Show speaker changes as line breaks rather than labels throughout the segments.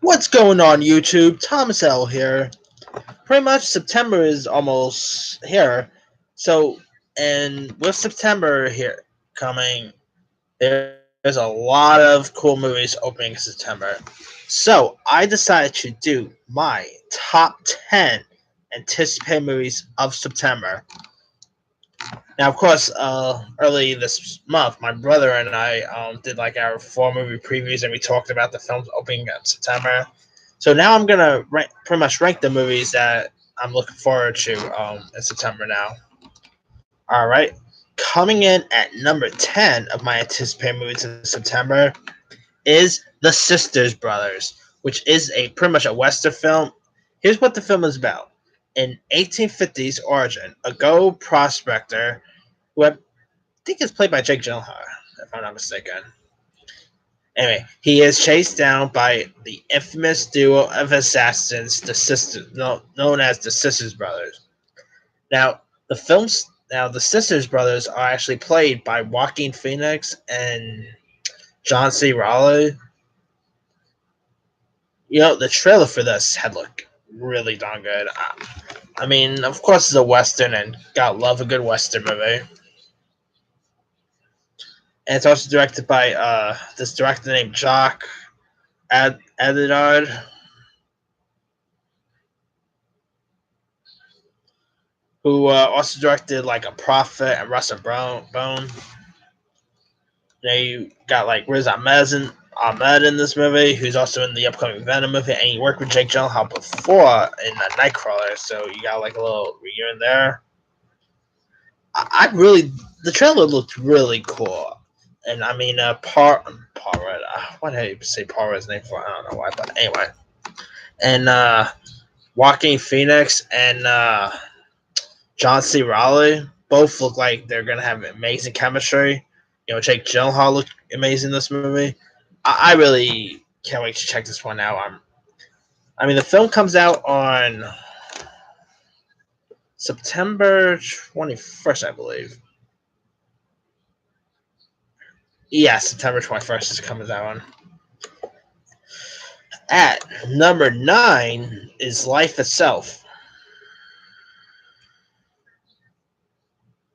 What's going on, YouTube? Thomas L here. Pretty much September is almost here. So, and with September here coming, there's a lot of cool movies opening in September. So, I decided to do my top 10 anticipated movies of September. Now, of course, early this month, my brother and I did like our four movie previews, and we talked about the films opening in September. So now I'm gonna pretty much rank the movies that I'm looking forward to in September. Now, all right, coming in at number 10 of my anticipated movies in September is The Sisters Brothers, which is a pretty much a Western film. Here's what the film is about: in 1850s origin, a gold prospector who I think is played by Jake Gyllenhaal, if I'm not mistaken. Anyway, he is chased down by the infamous duo of assassins, the sisters, known as the Sisters Brothers. Now, the Sisters Brothers are actually played by Joaquin Phoenix and John C. Reilly. The trailer for this had looked really darn good. I mean, of course, it's a western, and God love a good western movie. And it's also directed by this director named Jacques Adidard, who also directed like A Prophet and Russell Bone. You got like Ahmed in this movie, who's also in the upcoming Venom movie, and he worked with Jake Gyllenhaal before in Nightcrawler, so you got like a little reunion there. I really, the trailer looked really cool, and I mean, Paul, why did I say Paul Rudd's name for? I don't know why, but anyway, and Joaquin Phoenix and John C. Reilly both look like they're gonna have amazing chemistry. Jake Gyllenhaal looked amazing in this movie. I really can't wait to check this one out. I mean, the film comes out on September 21st, I believe. Yeah, September 21st is coming out on. At number 9 is Life Itself,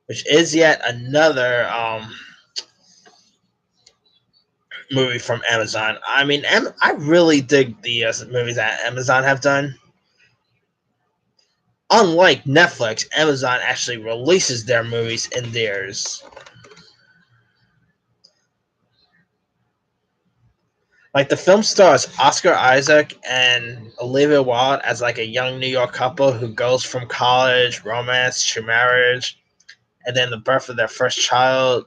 which is yet another movie from Amazon. I mean, I really dig the movies that Amazon have done. Unlike Netflix, Amazon actually releases their movies in theirs. Like the film stars Oscar Isaac and Olivia Wilde as like a young New York couple who goes from college, romance to marriage, and then the birth of their first child.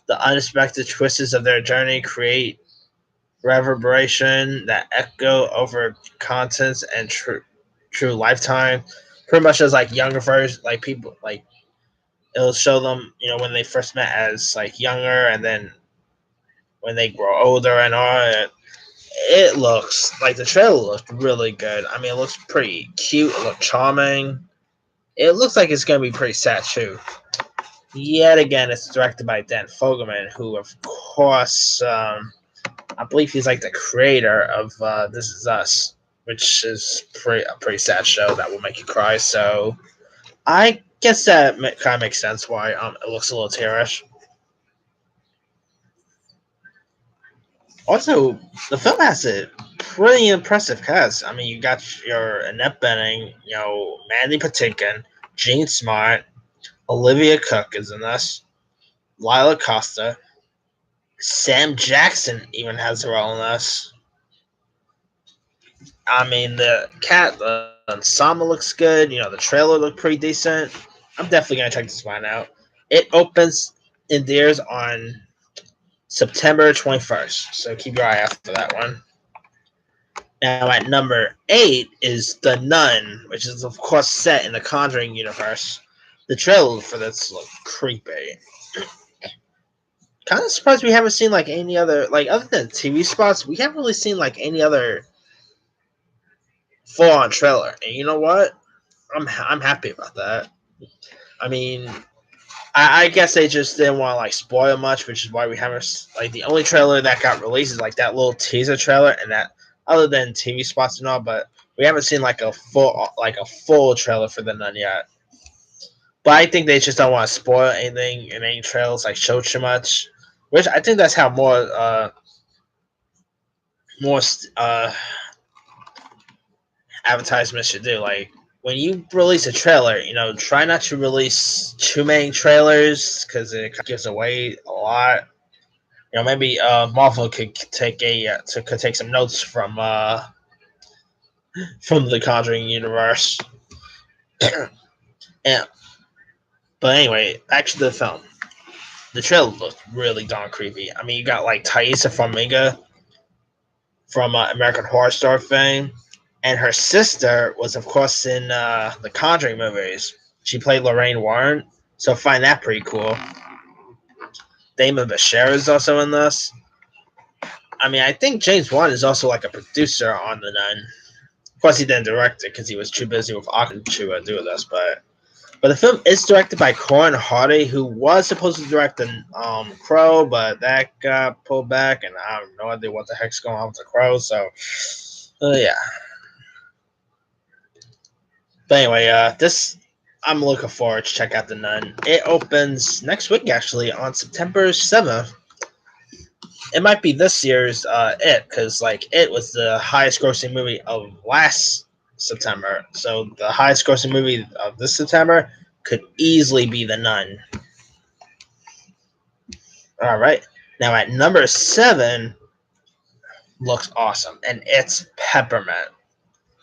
The unexpected twists of their journey create reverberation that echo over contents and true lifetime. Pretty much as like younger versions, like people like it'll show them, when they first met as like younger, and then when they grow older and all. It looks like the trailer looked really good. I mean, it looks pretty cute. It looked charming. It looks like it's gonna be pretty sad too. Yet again, it's directed by Dan Fogelman, who, of course, I believe he's like the creator of This Is Us, which is a pretty sad show that will make you cry. So I guess that kind of makes sense why it looks a little tearish. Also, the film has a pretty impressive cast. I mean, you got your Annette Bening, Mandy Patinkin, Gene Smart, Olivia Cook is in this, Lila Costa, Sam Jackson even has a role in this. I mean, the ensemble looks good. The trailer looked pretty decent. I'm definitely gonna check this one out. It opens in theaters on September 21st, so keep your eye out for that one. Now, at number 8 is The Nun, which is, of course, set in the Conjuring universe. The trailer for this looks creepy. Kind of surprised we haven't seen, like, any other, like, other than TV spots, we haven't really seen, like, any other full-on trailer. And you know what? I'm happy about that. I mean, I guess they just didn't want to, like, spoil much, which is why we haven't, like, the only trailer that got released is, like, that little teaser trailer, and that other than TV spots and all. But we haven't seen like a full trailer for the Nun yet. But I think they just don't want to spoil anything in any trailers, like show too much. Which I think that's how more advertisements should do. Like when you release a trailer, try not to release too many trailers because it gives away a lot. Maybe Marvel could take some notes from the Conjuring universe. Yeah, but anyway, back to the film. The trailer looked really darn creepy. I mean, you got like Thaisa Farmiga from American Horror Story fame, and her sister was, of course, in the Conjuring movies. She played Lorraine Warren, so I find that pretty cool. Damon Bashir is also in this. I mean, I think James Wan is also like a producer on The Nun. Of course, he didn't direct it because he was too busy with Aquaman to do this, but the film is directed by Corin Hardy, who was supposed to direct the Crow, but that got pulled back, and I have no idea what the heck's going on with the Crow. So, yeah. But anyway, this I'm looking forward to check out The Nun. It opens next week, actually, on September 7th. It might be this year's It, because like It was the highest grossing movie of last September. So the highest grossing movie of this September could easily be The Nun. All right. Now at number 7 looks awesome, and it's Peppermint.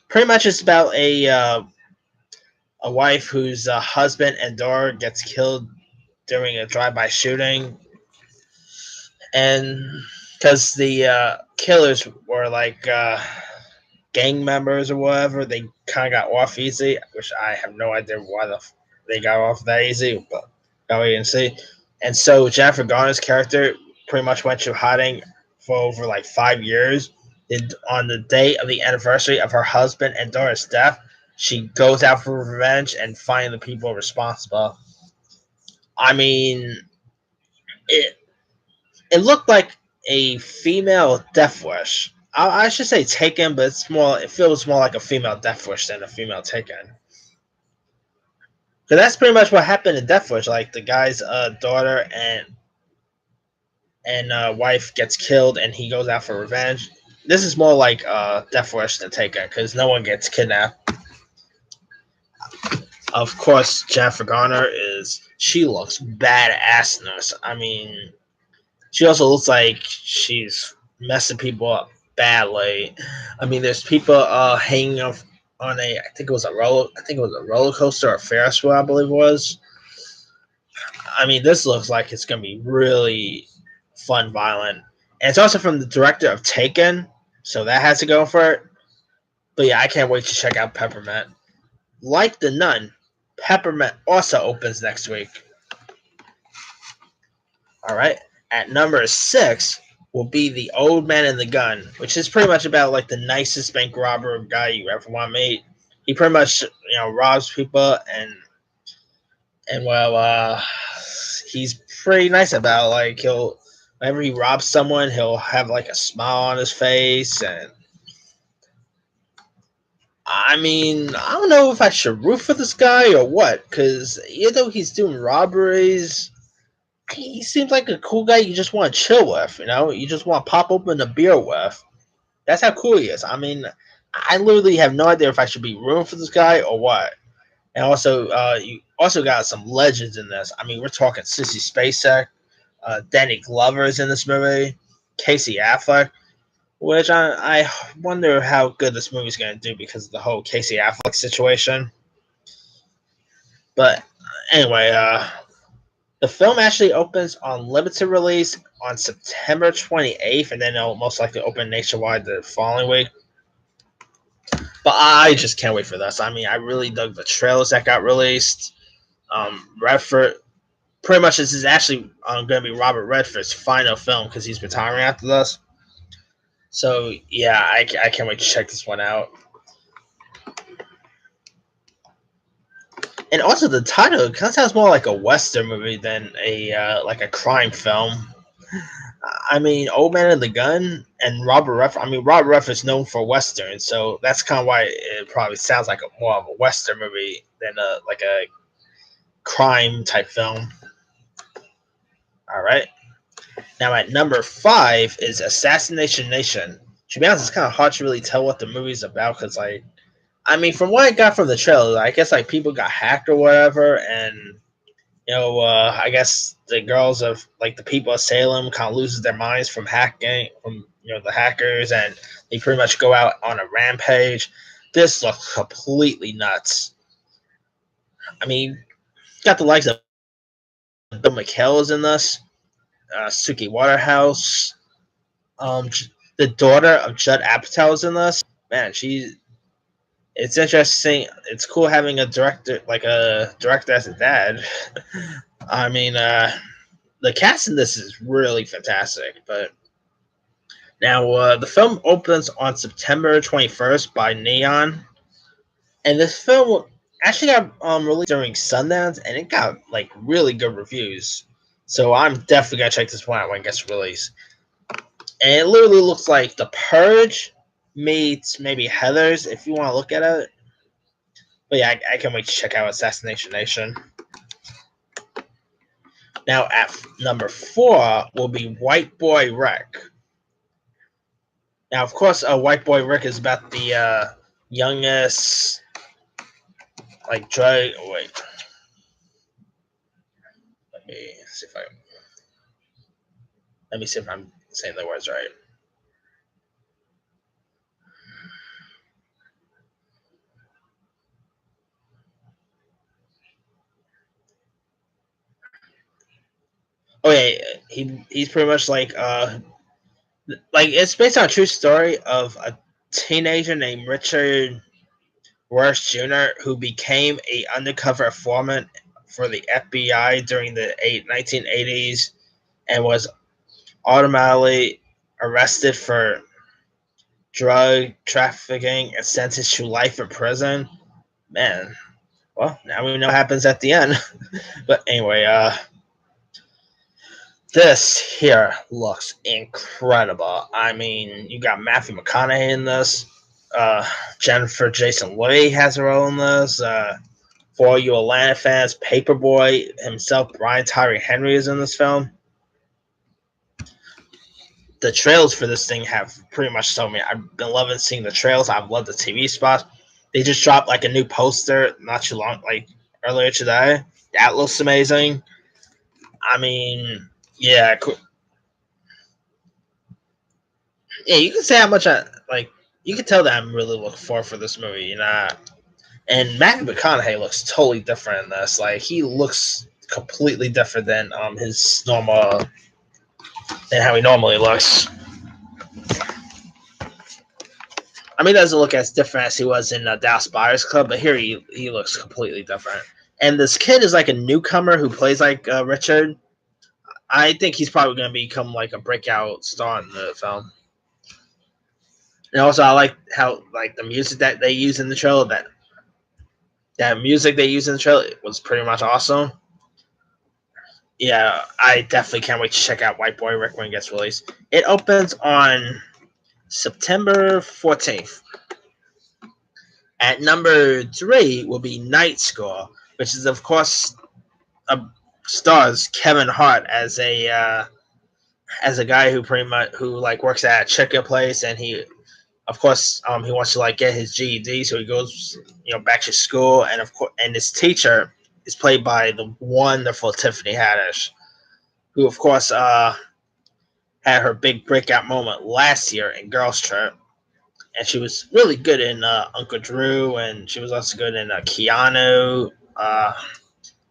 Pretty much it's about a wife whose husband and daughter gets killed during a drive-by shooting, and because the killers were like gang members or whatever, they kind of got off easy, which I have no idea why they got off that easy, but go wait and see. And so Jennifer Garner's character pretty much went to hiding for over like 5 years. And on the day of the anniversary of her husband and daughter's death, she goes out for revenge and find the people responsible. I mean, it it looked like a female Death Wish. I should say Taken, but it feels more like a female Death Wish than a female Taken. Because that's pretty much what happened in Death Wish. Like the guy's daughter and wife gets killed, and he goes out for revenge. This is more like Death Wish than Taken, because no one gets kidnapped. Of course, Jennifer Garner she looks badass in this. I mean, she also looks like she's messing people up badly. I mean, there's people hanging off on I think it was a roller coaster or a Ferris wheel, I believe it was. I mean, this looks like it's gonna be really fun, violent, and it's also from the director of Taken, so that has to go for it. But yeah, I can't wait to check out Peppermint. Like The Nun, Peppermint also opens next week. All right. At number 6 will be The Old Man and the Gun, which is pretty much about like the nicest bank robber guy you ever want to meet. He pretty much robs people and well he's pretty nice about like he'll whenever he robs someone he'll have like a smile on his face. And I mean, I don't know if I should root for this guy or what, because even though he's doing robberies, he seems like a cool guy you just want to chill with, You just want to pop open a beer with. That's how cool he is. I mean, I literally have no idea if I should be rooting for this guy or what. And also, you also got some legends in this. I mean, we're talking Sissy Spacek, Danny Glover is in this movie, Casey Affleck, which I wonder how good this movie's going to do because of the whole Casey Affleck situation. But anyway, the film actually opens on limited release on September 28th, and then it'll most likely open nationwide the following week. But I just can't wait for this. I mean, I really dug the trailers that got released. Redford, pretty much this is actually going to be Robert Redford's final film because he's retiring after this. So, yeah, I can't wait to check this one out. And also the title kind of sounds more like a Western movie than like a crime film. I mean, Old Man and the Gun and Robert Ruff. I mean, Robert Ruff is known for westerns, so that's kind of why it probably sounds like more of a western movie than a crime type film. All right. Now at number 5 is Assassination Nation. To be honest, it's kind of hard to really tell what the movie's about because, like, I mean, from what I got from the trailer, I guess like people got hacked or whatever, and I guess the girls of like the people of Salem kind of loses their minds from hacking, from the hackers, and they pretty much go out on a rampage. This looks completely nuts. I mean, got the likes of Bill McHale is in this, Suki Waterhouse, the daughter of Judd Apatow is in this. Man, it's interesting. It's cool having a director as a dad. I mean, the cast in this is really fantastic. But now the film opens on September 21st by Neon, and this film actually got released during Sundance, and it got like really good reviews. So I'm definitely gonna check this one out when it gets released. And it literally looks like The Purge meets maybe Heathers if you want to look at it. But yeah, I can't wait to check out Assassination Nation. Now at number 4 will be White Boy Rick. Now, of course, White Boy Rick is about the youngest, like drug. Wait, let me see if I let me see if I'm saying the words right. Oh yeah, he's pretty much like it's based on a true story of a teenager named Richard Rush Jr. who became a undercover informant for the FBI during the 1980s and was automatically arrested for drug trafficking and sentenced to life in prison. Man, well, now we know what happens at the end. But anyway, this here looks incredible. I mean, you got Matthew McConaughey in this. Uh, Jennifer Jason Leigh has a role in this. For all you Atlanta fans, Paperboy himself, Brian Tyree Henry, is in this film. The trails for this thing have pretty much sold me. I've been loving seeing the trails. I've loved the TV spots. They just dropped like a new poster not too long, like earlier today. That looks amazing. I mean, yeah, yeah. You can say how much I like. You can tell that I'm really looking forward for this movie. And Matthew McConaughey looks totally different in this. Like he looks completely different than his normal than how he normally looks. I mean, he doesn't look as different as he was in Dallas Buyers Club, but here he looks completely different. And this kid is like a newcomer who plays like Richard. I think he's probably going to become like a breakout star in the film. And also, I like how like the music that they use in the trailer. That music they use in the trailer was pretty much awesome. Yeah, I definitely can't wait to check out White Boy Rick when it gets released. It opens on September 14th. At number 3 will be Night School, which is of course stars Kevin Hart as a guy who pretty much who like works at a chicken place, and he of course he wants to like get his GED, so he goes back to school, and of course and his teacher is played by the wonderful Tiffany Haddish, who of course had her big breakout moment last year in Girls Trip, and she was really good in Uncle Drew, and she was also good in Keanu.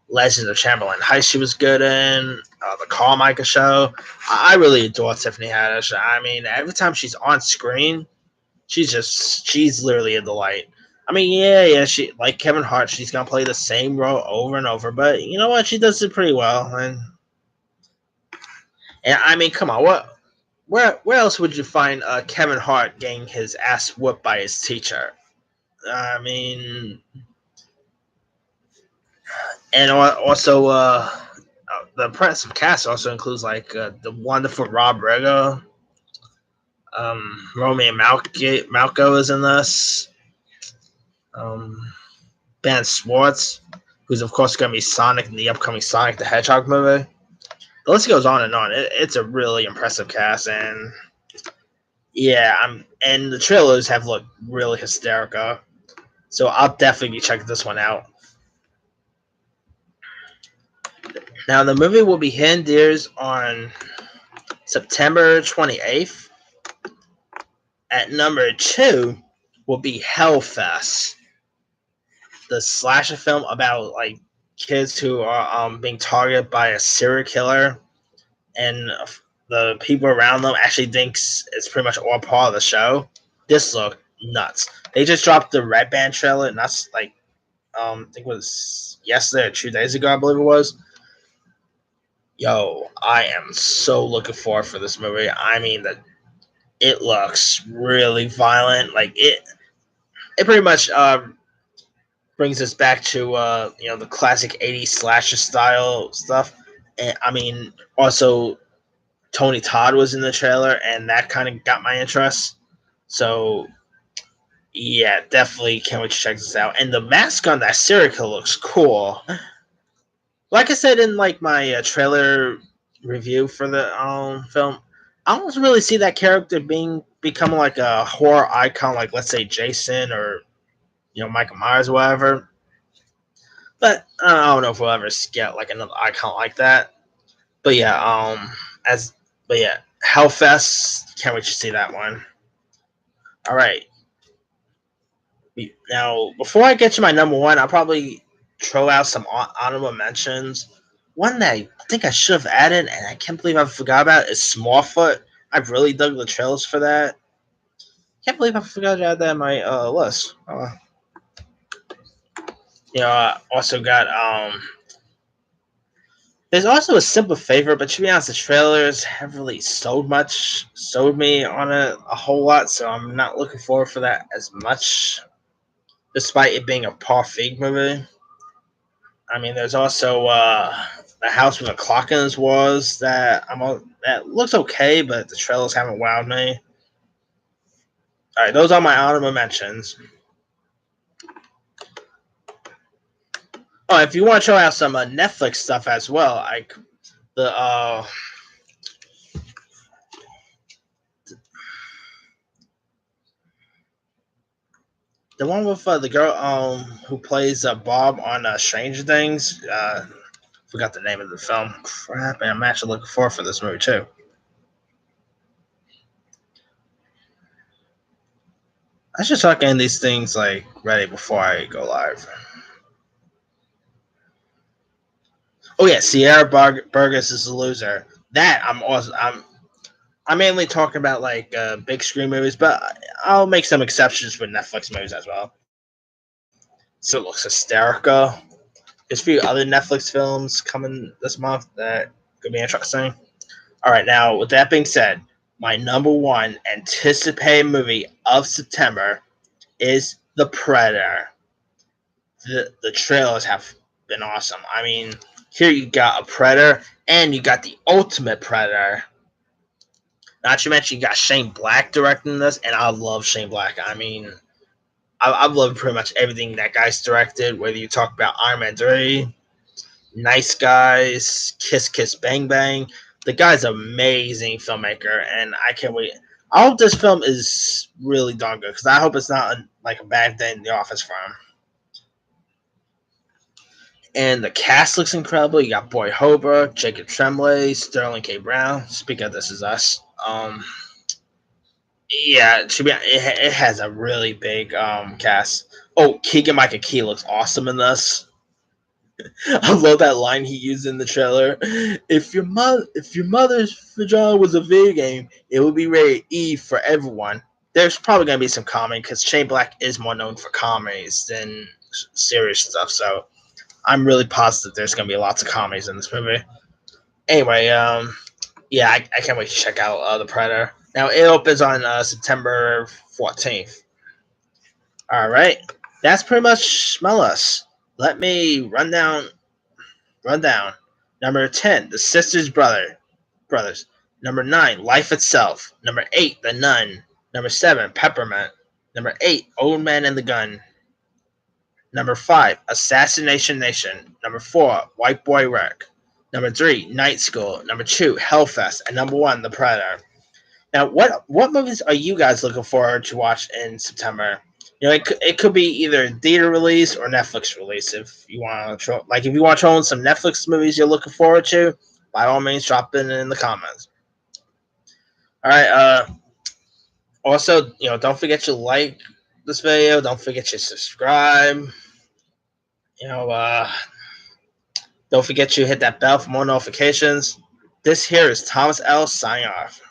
Legends of Chamberlain Heights she was good in. The Carmichael Show. I really adore Tiffany Haddish. I mean, every time she's on screen, she's literally a delight. I mean, yeah, she like Kevin Hart, she's gonna play the same role over and over, but you know what? She does it pretty well. And I mean, come on, where else would you find Kevin Hart getting his ass whooped by his teacher? I mean, and also the impressive cast also includes like the wonderful Rob Riggle. Romy Malco is in this. Ben Schwartz, who's of course going to be Sonic in the upcoming Sonic the Hedgehog movie. The list goes on and on. It's a really impressive cast, and yeah, and the trailers have looked really hysterical. So I'll definitely be checking this one out. Now the movie will be hitting theaters on September 28th. At number 2 will be Hellfest, the slasher film about like kids who are being targeted by a serial killer, and the people around them actually thinks it's pretty much all part of the show. This look nuts. They just dropped the Red Band trailer, and that's like I think it was yesterday or 2 days ago, I believe it was. Yo, I am so looking forward for this movie. I mean, it looks really violent. Like it pretty much brings us back to the classic '80s slasher style stuff. And I mean, also Tony Todd was in the trailer, and that kind of got my interest. So yeah, definitely can't wait to check this out. And the mask on that serial killer looks cool. Like I said in like my trailer review for the film, I don't really see that character becoming like a horror icon, like let's say Jason or Michael Myers or whatever. But I don't know if we'll ever get like another icon like that. But yeah, as but yeah, Hellfest. Can't wait to see that one. All right. Now, before I get to my number one, I'll probably throw out some honorable mentions. One that I think I should have added, and I can't believe I forgot about, is Smallfoot. I've really dug the trailers for that. Can't believe I forgot to add that in my list. I also got there's also a simple favorite, but to be honest, the trailers haven't really sold me on it a whole lot, so I'm not looking forward for that as much, despite it being a Paul Feig movie. I mean, there's also the House with a Clock in Its Walls that looks okay, but the trailers haven't wowed me. All right, those are my honorable mentions. Oh, if you want to try out some Netflix stuff as well, the the one with the girl who plays Bob on Stranger Things. Forgot the name of the film. Crap, and I'm actually looking forward for this movie too. I should start getting these things like ready before I go live. Oh yeah, Sierra Burgess is a loser. That I'm mainly talking about like big screen movies, but I'll make some exceptions for Netflix movies as well. So it looks hysterical. There's a few other Netflix films coming this month that could be interesting. All right, now with that being said, my number one anticipated movie of September is The Predator. The trailers have been awesome. I mean, here you got a Predator, and you got the Ultimate Predator. Not to mention, you got Shane Black directing this, and I love Shane Black. I mean, I've loved pretty much everything that guy's directed, whether you talk about Iron Man 3, Nice Guys, Kiss Kiss Bang Bang. The guy's an amazing filmmaker, and I can't wait. I hope this film is really darn good, because I hope it's not like a bad day in the office for him. And the cast looks incredible. You got Boyd Holbrook, Jacob Tremblay, Sterling K. Brown. Speaking of This Is Us. Yeah, it has a really big cast. Oh, Keegan Michael Key looks awesome in this. I love that line he used in the trailer. If your mother's vagina was a video game, it would be rated E for everyone. There's probably gonna be some comedy because Shane Black is more known for comedies than serious stuff. So I'm really positive there's gonna be lots of comedies in this movie. Anyway, yeah, I can't wait to check out The Predator. Now it opens on September 14th. All right, that's pretty much my list. Let me run down Number 10, The Sisters Brothers. Number 9, Life Itself. Number 8, The Nun. Number 7, Peppermint. Number 8, Old Man and the Gun. Number 5, Assassination Nation. Number 4, White Boy Wreck. Number 3, Night School. Number 2, Hellfest. And number 1, The Predator. Now, what movies are you guys looking forward to watch in September? It could be either theater release or Netflix release. If you want to, if you want to throw in some Netflix movies you're looking forward to, by all means, drop it in the comments. All right. Also, don't forget to like this video. Don't forget to subscribe. Don't forget to hit that bell for more notifications. This here is Thomas L. signing off.